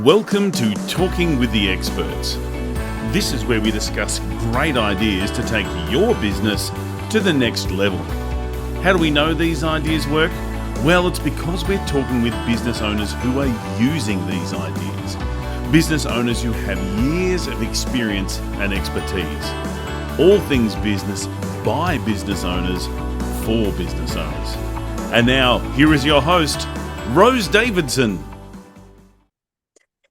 Welcome to Talking with the Experts. This is where we discuss great ideas to take your business to the next level. How do we know these ideas work? Well, it's because we're talking with business owners who are using these ideas. Business owners who have years of experience and expertise. All things business by business owners for business owners. And now, here is your host, Rose Davidson.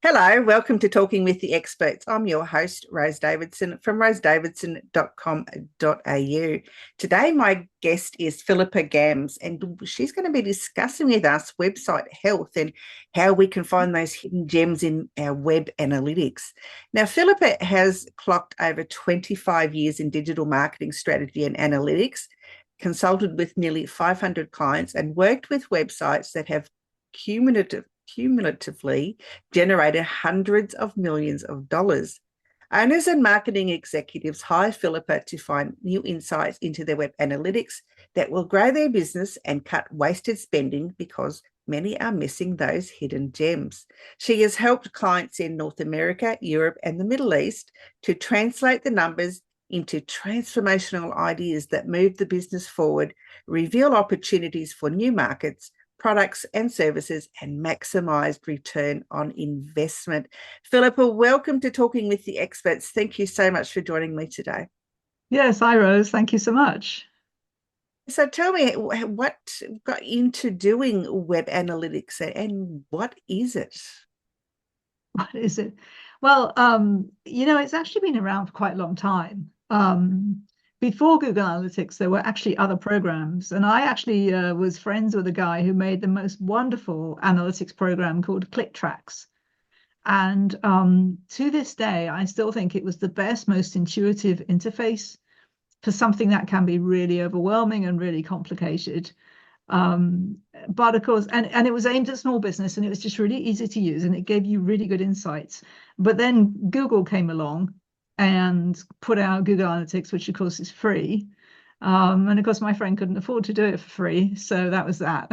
Hello, welcome to Talking with the Experts. I'm your host, Rose Davidson from rosedavidson.com.au. Today, my guest is Philippa Gamse, and she's going to be discussing with us website health and how we can find those hidden gems in our web analytics. Now, Philippa has clocked over 25 years in digital marketing strategy and analytics, consulted with nearly 500 clients, and worked with websites that have cumulatively generated hundreds of millions of dollars. Owners and marketing executives hire Philippa to find new insights into their web analytics that will grow their business and cut wasted spending because many are missing those hidden gems. She has helped clients in North America, Europe, and the Middle East to translate the numbers into transformational ideas that move the business forward, reveal opportunities for new markets, products and services, and maximised return on investment. Philippa, welcome to Talking with the Experts. Thank you so much for joining me today. Yes, hi Rose, thank you so much. So tell me, what got into doing web analytics and what is it? What is it? Well, it's actually been around for quite a long time. Before Google Analytics, there were actually other programs. And I actually was friends with a guy who made the most wonderful analytics program called ClickTracks. And to this day, I still think it was the best, most intuitive interface for something that can be really overwhelming and really complicated. But of course, and it was aimed at small business, and it was just really easy to use, and it gave you really good insights. But then Google came along and put out Google Analytics, which of course is free. And of course, my friend couldn't afford to do it for free. So that was that.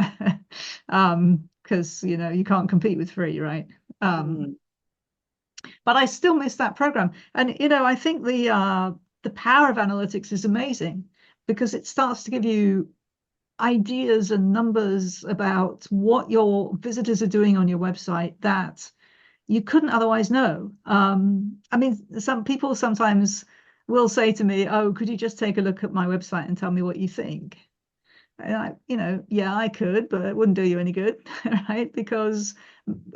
Because, you can't compete with free, right? But I still miss that program. And, I think the power of analytics is amazing because it starts to give you ideas and numbers about what your visitors are doing on your website that you couldn't otherwise know. Some people sometimes will say to me, "Oh, could you just take a look at my website and tell me what you think?" And yeah, I could, but it wouldn't do you any good, right? Because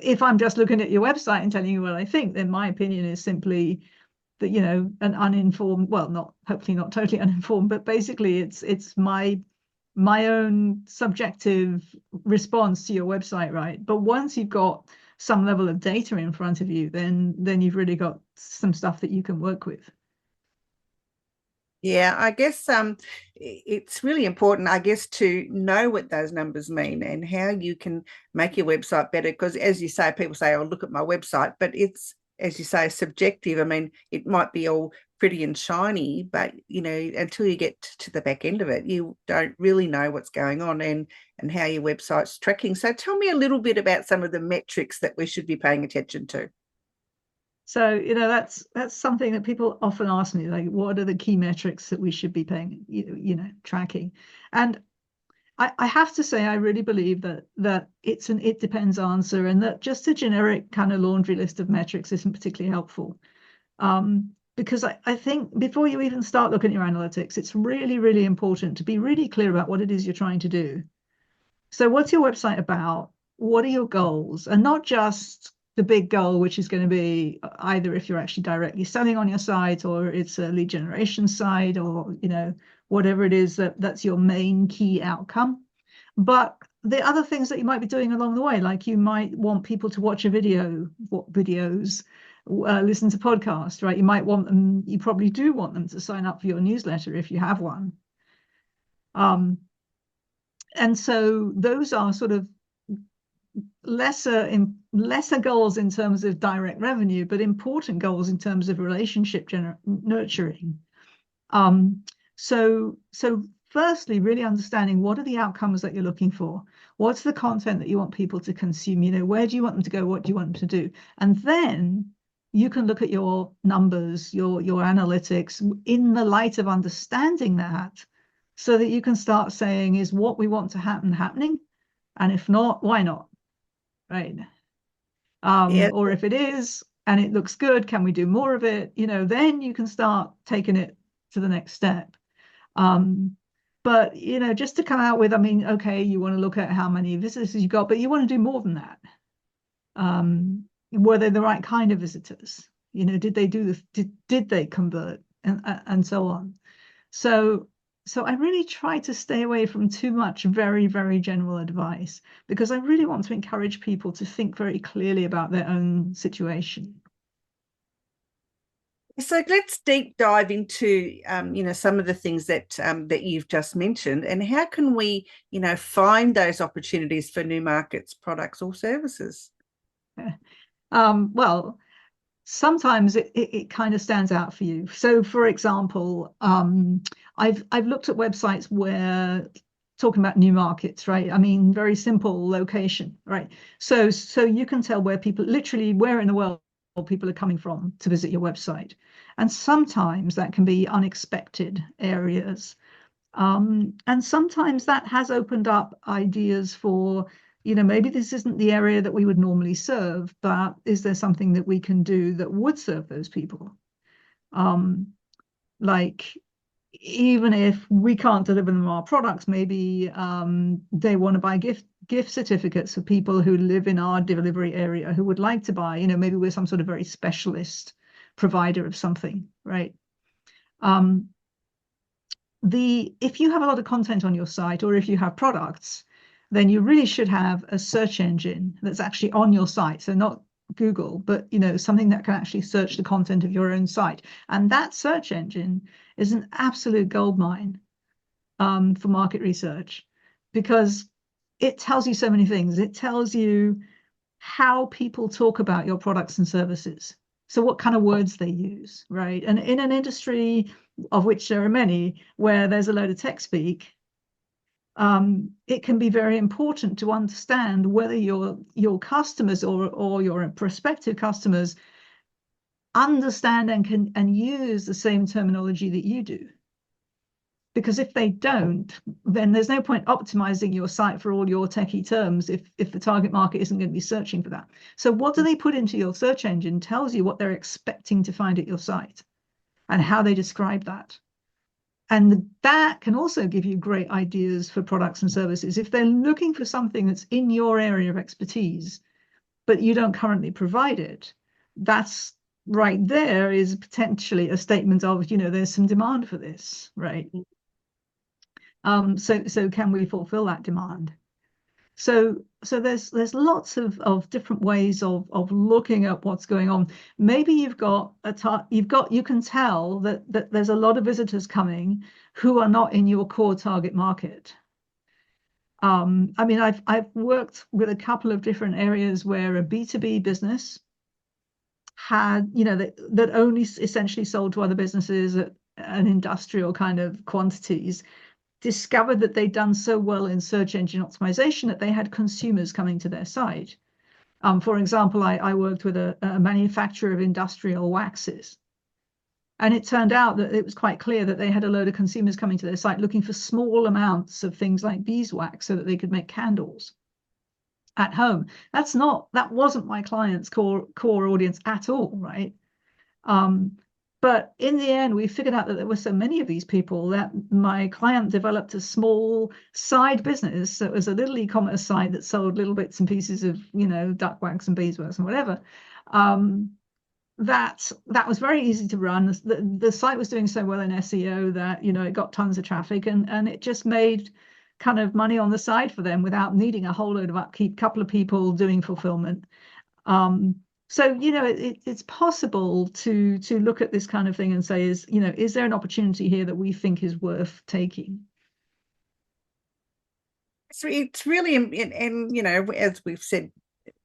if I'm just looking at your website and telling you what I think, then my opinion is simply that, an uninformed, well, hopefully not totally uninformed, but basically it's my own subjective response to your website, right? But once you've got some level of data in front of you, then you've really got some stuff that you can work with. Yeah, I guess it's really important, to know what those numbers mean and how you can make your website better. Because as you say, people say, "Oh, look at my website," but it's, as you say, subjective. It might be all pretty and shiny, but until you get to the back end of it, you don't really know what's going on and how your website's tracking. So tell me a little bit about some of the metrics that we should be paying attention to. So, that's something that people often ask me, like, what are the key metrics that we should be paying, tracking? And I have to say, I really believe that it's an it depends answer, and that just a generic kind of laundry list of metrics isn't particularly helpful. Because I think before you even start looking at your analytics, it's really, really important to be really clear about what it is you're trying to do. So what's your website about? What are your goals? And not just the big goal, which is going to be either if you're actually directly selling on your site, or it's a lead generation site, or whatever it is that's your main key outcome. But the other things that you might be doing along the way, like you might want people to watch a video, listen to podcasts, right? You probably do want them to sign up for your newsletter if you have one. And so those are sort of lesser goals in terms of direct revenue, but important goals in terms of relationship nurturing. So firstly, really understanding what are the outcomes that you're looking for. What's the content that you want people to consume? You know, where do you want them to go? What do you want them to do? And then you can look at your numbers, your analytics in the light of understanding that, so that you can start saying, is what we want to happen happening? And if not, why not? Right. Yeah. Or if it is and it looks good, can we do more of it? You know, then you can start taking it to the next step. But, you know, just to come out with, I mean, okay, you want to look at how many visitors you got, but you want to do more than that. Were they the right kind of visitors? You know, did they do the, did they convert, and so on. So I really try to stay away from too much very, very general advice, because I really want to encourage people to think very clearly about their own situation. So let's deep dive into, you know, some of the things that that you've just mentioned, and how can we, you know, find those opportunities for new markets, products, or services? Well, sometimes it kind of stands out for you. So, for example, I've looked at websites where talking about new markets, right? I mean, very simple location, right? So you can tell where people, literally where in the world people are coming from to visit your website. And sometimes that can be unexpected areas. And sometimes that has opened up ideas for, you know, maybe this isn't the area that we would normally serve, but is there something that we can do that would serve those people? Like, even if we can't deliver them our products, maybe they want to buy gift certificates for people who live in our delivery area who would like to buy, you know, maybe we're some sort of very specialist provider of something, right? If you have a lot of content on your site, or if you have products, then you really should have a search engine that's actually on your site. So not Google, but, you know, something that can actually search the content of your own site. And that search engine is an absolute goldmine for market research, because it tells you so many things. It tells you how people talk about your products and services. So what kind of words they use, right? And in an industry of which there are many, where there's a load of tech speak, it can be very important to understand whether your customers or your prospective customers understand and use the same terminology that you do. Because if they don't, then there's no point optimizing your site for all your techie terms if the target market isn't going to be searching for that. So what do they put into your search engine tells you what they're expecting to find at your site and how they describe that. And that can also give you great ideas for products and services. If they're looking for something that's in your area of expertise, but you don't currently provide it, that's right there is potentially a statement of, you know, there's some demand for this, right? So can we fulfill that demand? So there's lots of different ways of looking at what's going on. Maybe you can tell that there's a lot of visitors coming who are not in your core target market. I mean, I've worked with a couple of different areas where a B2B business had, you know, that only essentially sold to other businesses at an industrial kind of quantities, discovered that they'd done so well in search engine optimization that they had consumers coming to their site. For example, I worked with a manufacturer of industrial waxes. And it turned out that it was quite clear that they had a load of consumers coming to their site looking for small amounts of things like beeswax so that they could make candles at home. That wasn't my client's core audience at all, right? But in the end, we figured out that there were so many of these people that my client developed a small side business. So it was a little e-commerce site that sold little bits and pieces of, you know, duck wax and beeswax and whatever. That was very easy to run. The site was doing so well in SEO that, you know, it got tons of traffic, and it just made kind of money on the side for them without needing a whole load of upkeep, couple of people doing fulfillment. So, you know, it's possible to look at this kind of thing and say, is there an opportunity here that we think is worth taking? It's really, and you know, as we've said,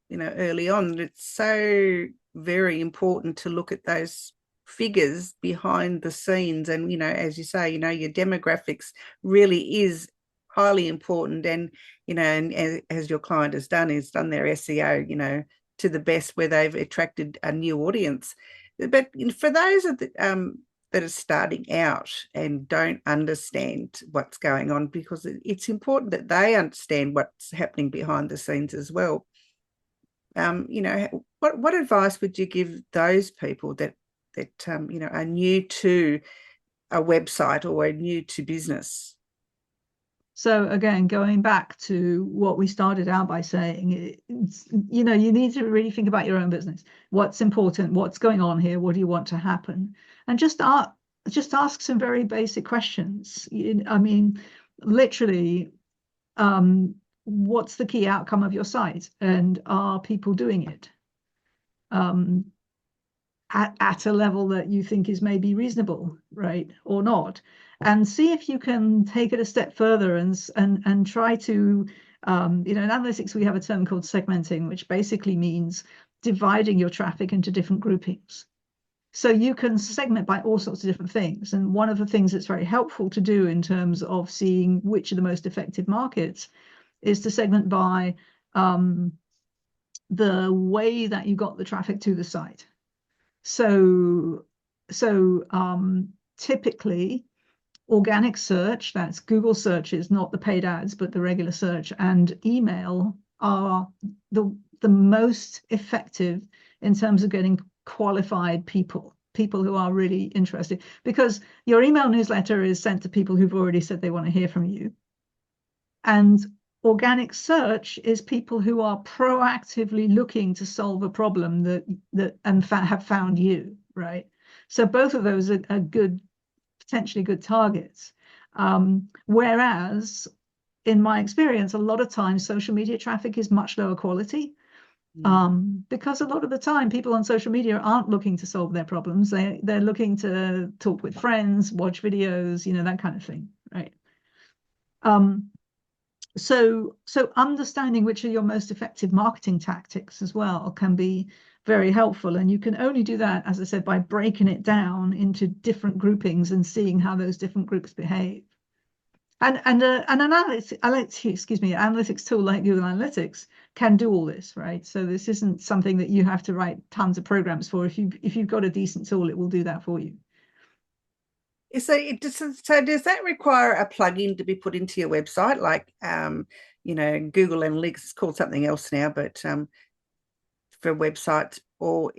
you know, early on, it's so very important to look at those figures behind the scenes. And, you know, as you say, you know, your demographics really is highly important. And, and as your client has done, their SEO, to the best, where they've attracted a new audience. But for those that are starting out and don't understand what's going on, because it's important that they understand what's happening behind the scenes as well. What advice would you give those people that are new to a website or are new to business? So again, going back to what we started out by saying, you need to really think about your own business. What's important? What's going on here? What do you want to happen? And just ask some very basic questions. I mean, literally, what's the key outcome of your site, and are people doing it at a level that you think is maybe reasonable, right, or not? And see if you can take it a step further and try to, in analytics, we have a term called segmenting, which basically means dividing your traffic into different groupings. So you can segment by all sorts of different things. And one of the things that's very helpful to do in terms of seeing which are the most effective markets is to segment by the way that you got the traffic to the site. So typically, organic search, that's Google searches, not the paid ads, but the regular search, and email are the most effective in terms of getting qualified people who are really interested, because your email newsletter is sent to people who've already said they want to hear from you. And organic search is people who are proactively looking to solve a problem and have found you, right? So both of those are good, potentially good targets. Whereas in my experience, a lot of times social media traffic is much lower quality, because a lot of the time people on social media aren't looking to solve their problems. They're looking to talk with friends, watch videos, that kind of thing, right? So understanding which are your most effective marketing tactics as well can be very helpful. And you can only do that, as I said, by breaking it down into different groupings and seeing how those different groups behave. And analytics tool like Google Analytics can do all this, right? So this isn't something that you have to write tons of programs for. If you've got a decent tool, it will do that for you. So does that require a plugin to be put into your website? Like, Google Analytics is called something else now, but for websites, or,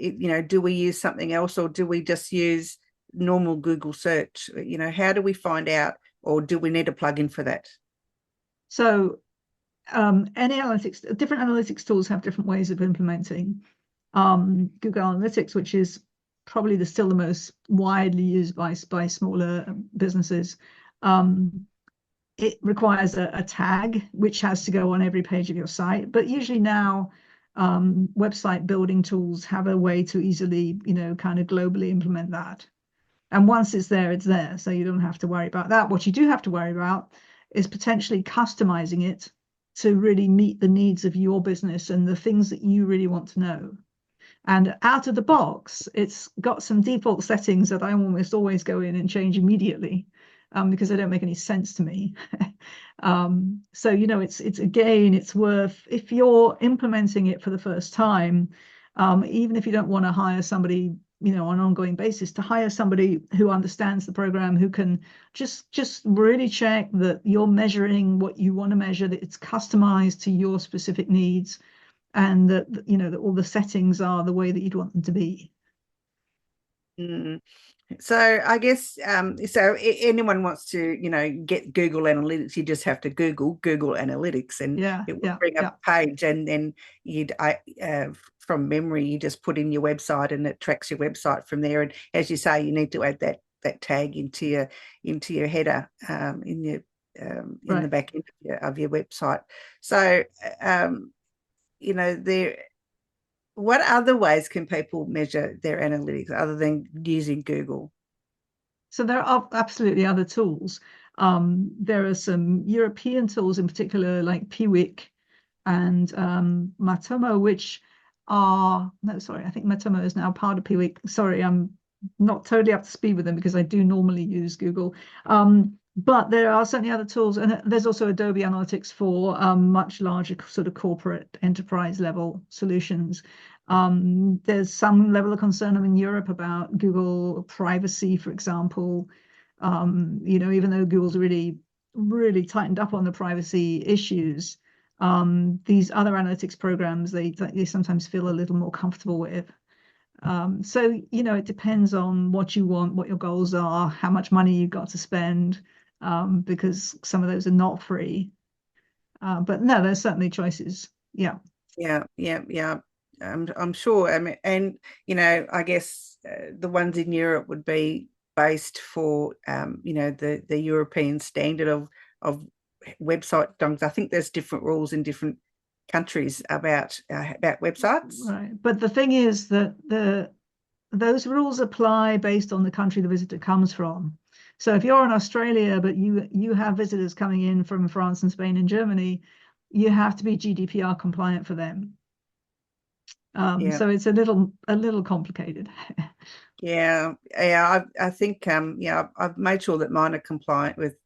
do we use something else, or do we just use normal Google search? How do we find out, or do we need a plugin for that? So different analytics tools have different ways of implementing. Google Analytics, which is probably still the most widely used by smaller businesses, it requires a tag which has to go on every page of your site. But usually now, website building tools have a way to easily, kind of globally implement that. And once it's there, so you don't have to worry about that. What you do have to worry about is potentially customizing it to really meet the needs of your business and the things that you really want to know. And out of the box, it's got some default settings that I almost always go in and change immediately, because they don't make any sense to me. So, it's worth, if you're implementing it for the first time, even if you don't want to hire somebody, on an ongoing basis, to hire somebody who understands the program, who can just really check that you're measuring what you want to measure, that it's customized to your specific needs, and that that all the settings are the way that you'd want them to be. So I guess so anyone wants to get Google Analytics, you just have to Google Analytics, and it will bring up a page, and then you'd from memory you just put in your website and it tracks your website from there. And as you say, you need to add that tag into your header in the back end of your website. So what other ways can people measure their analytics other than using Google? So there are absolutely other tools. There are some European tools in particular, like Piwik and Matomo, which I think Matomo is now part of Piwik. Sorry, I'm not totally up to speed with them because I do normally use Google. But there are certainly other tools, and there's also Adobe Analytics for much larger sort of corporate enterprise level solutions. There's some level of concern in Europe about Google privacy, for example. Even though Google's really, really tightened up on the privacy issues, these other analytics programs they sometimes feel a little more comfortable with. So, it depends on what you want, what your goals are, how much money you've got to spend, because some of those are not free. But no, there's certainly choices. Yeah. Yeah. I'm sure. I mean, and I guess the ones in Europe would be based for the European standard of website dongs. I think there's different rules in different countries about websites. Right. But the thing is that those rules apply based on the country the visitor comes from. So if you're in Australia, but you have visitors coming in from France and Spain and Germany, you have to be GDPR compliant for them. So it's a little complicated. I think I've made sure that mine are compliant with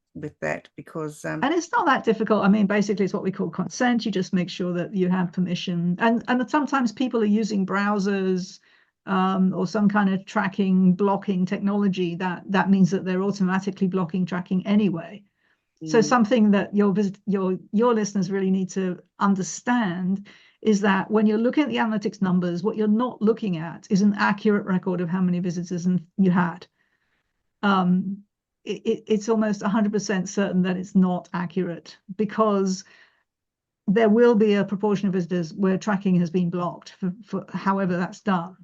that, because and it's not that difficult. I mean, basically it's what we call consent. You just make sure that you have permission, and sometimes people are using browsers or some kind of tracking blocking technology that means that they're automatically blocking tracking anyway. So something that your listeners really need to understand is that when you're looking at the analytics numbers, what you're not looking at is an accurate record of how many visitors you had. It's almost 100% certain that it's not accurate, because there will be a proportion of visitors where tracking has been blocked for however that's done.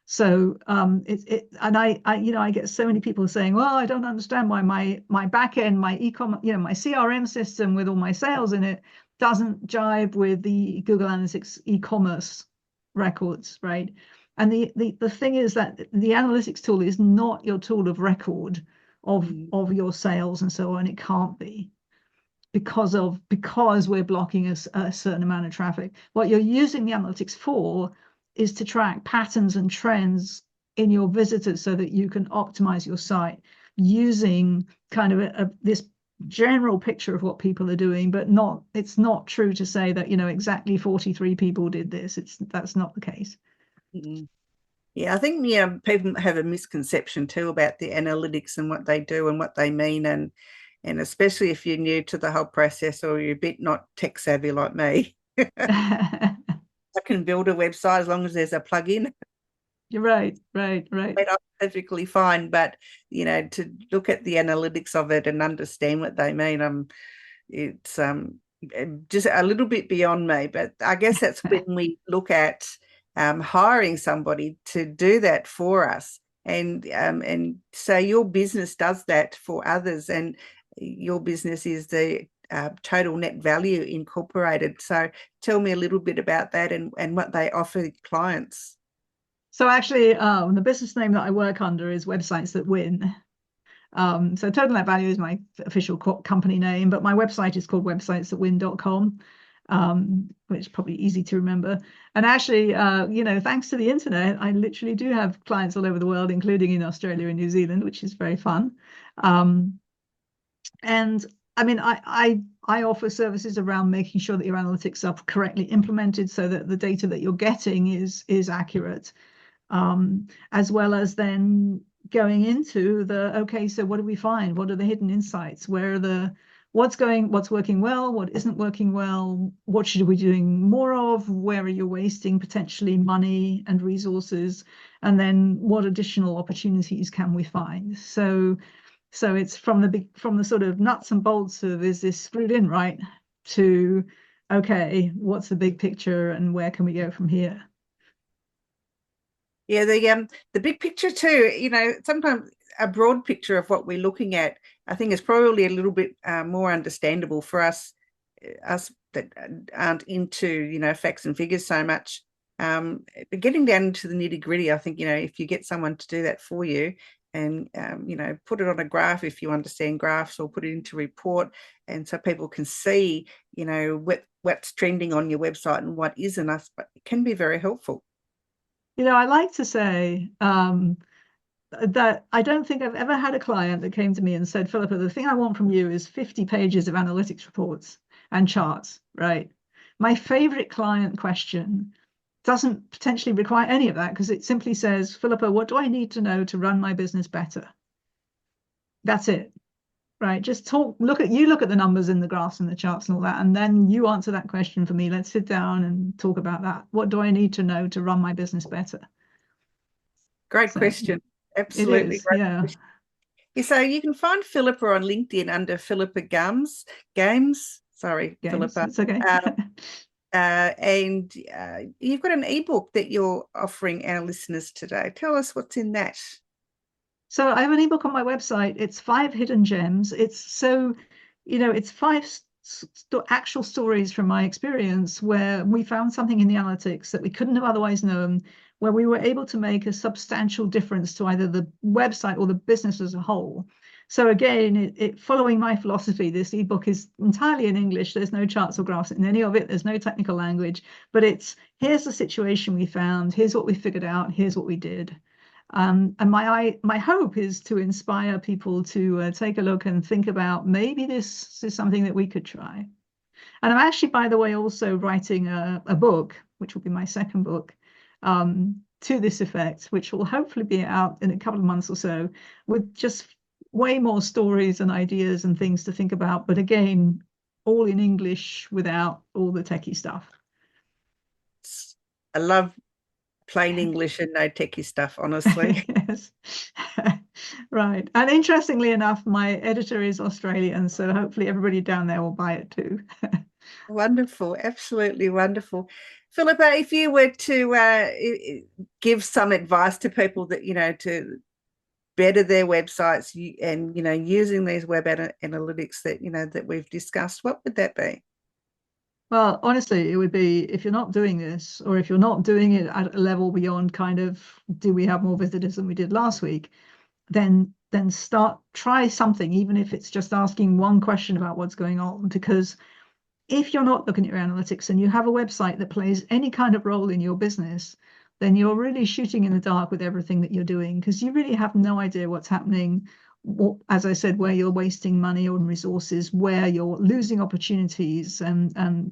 So and I get so many people saying, well, I don't understand why my back end, my e-commerce, my CRM system with all my sales in it doesn't jive with the Google Analytics e-commerce records, right? And the thing is that the analytics tool is not your tool of record of your sales and so on. It can't be, because we're blocking a certain amount of traffic. What you're using the analytics for is to track patterns and trends in your visitors so that you can optimize your site using kind of this general picture of what people are doing, but it's not true to say that exactly 43 people did this. That's not the case. Yeah, I think people have a misconception too about the analytics and what they do and what they mean, and especially if you're new to the whole process or you're a bit not tech savvy like me. I can build a website as long as there's a plugin. You're right. I'm perfectly fine, but to look at the analytics of it and understand what they mean, it's just a little bit beyond me. But I guess that's when we look at hiring somebody to do that for us, and so your business does that for others, and your business is the Total Net Value Incorporated. So tell me a little bit about that and what they offer clients. So actually, the business name that I work under is Websites That Win. So Total Net Value is my official company name, but my website is called websitesthatwin.com, which is probably easy to remember. And actually, thanks to the internet, I literally do have clients all over the world, including in Australia and New Zealand, which is very fun. And I mean, I offer services around making sure that your analytics are correctly implemented so that the data that you're getting is accurate, as well as then going into okay, so what do we find? What are the hidden insights? Where are what's working well? What isn't working well? What should we be doing more of? Where are you wasting potentially money and resources? And then what additional opportunities can we find? So it's from the sort of nuts and bolts of, is this screwed in right, to okay, what's the big picture and where can we go from here? Yeah, the big picture too. Sometimes a broad picture of what we're looking at, I think, is probably a little bit more understandable for us that aren't into facts and figures so much. But getting down into the nitty gritty, I think if you get someone to do that for you, and put it on a graph if you understand graphs, or put it into a report, and so people can see what's trending on your website and what isn't, it can be very helpful. I like to say that I don't think I've ever had a client that came to me and said, Philippa, the thing I want from you is 50 pages of analytics reports and charts, right? My favorite client question doesn't potentially require any of that, because it simply says, Philippa, what do I need to know to run my business better? That's it, right? Just look at the numbers and the graphs and the charts and all that, and then you answer that question for me. Let's sit down and talk about that. What do I need to know to run my business better? Great question. Absolutely. It is, great yeah. question. So you can find Philippa on LinkedIn under Philippa Gamse. Sorry, Philippa. It's okay. And you've got an ebook that you're offering our listeners today. Tell us what's in that. So I have an ebook on my website. It's 5 hidden gems. It's 5 actual stories from my experience where we found something in the analytics that we couldn't have otherwise known, where we were able to make a substantial difference to either the website or the business as a whole. So again, following my philosophy, this ebook is entirely in English. There's no charts or graphs in any of it. There's no technical language, but here's the situation we found. Here's what we figured out. Here's what we did. And my hope is to inspire people to take a look and think about, maybe this is something that we could try. And I'm actually, by the way, also writing a book, which will be my second book, to this effect, which will hopefully be out in a couple of months or so, with just way more stories and ideas and things to think about. But again, all in English without all the techie stuff. I love plain English and no techie stuff, honestly. Yes. Right. And interestingly enough, my editor is Australian, so hopefully everybody down there will buy it too. Wonderful. Absolutely wonderful. Philippa, if you were to give some advice to people that, to better their websites and, using these web analytics that, that we've discussed, what would that be? Well, honestly, it would be, if you're not doing this, or if you're not doing it at a level beyond kind of, do we have more visitors than we did last week, then try something, even if it's just asking one question about what's going on. Because if you're not looking at your analytics and you have a website that plays any kind of role in your business, then you're really shooting in the dark with everything that you're doing, because you really have no idea what's happening. As I said, where you're wasting money on resources, where you're losing opportunities, and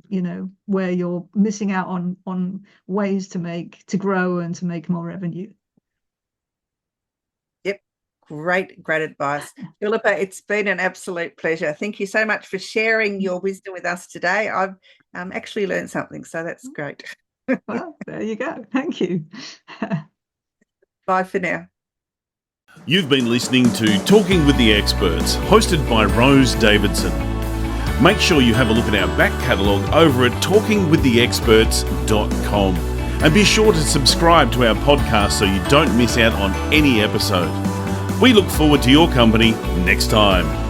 where you're missing out on ways to grow and to make more revenue. Yep, great advice, Philippa. It's been an absolute pleasure. Thank you so much for sharing your wisdom with us today. I've actually learned something, so that's great. Well, there you go. Thank you. Bye for now. You've been listening to Talking with the Experts, hosted by Rose Davidson. Make sure you have a look at our back catalogue over at talkingwiththeexperts.com, and be sure to subscribe to our podcast so you don't miss out on any episode. We look forward to your company next time.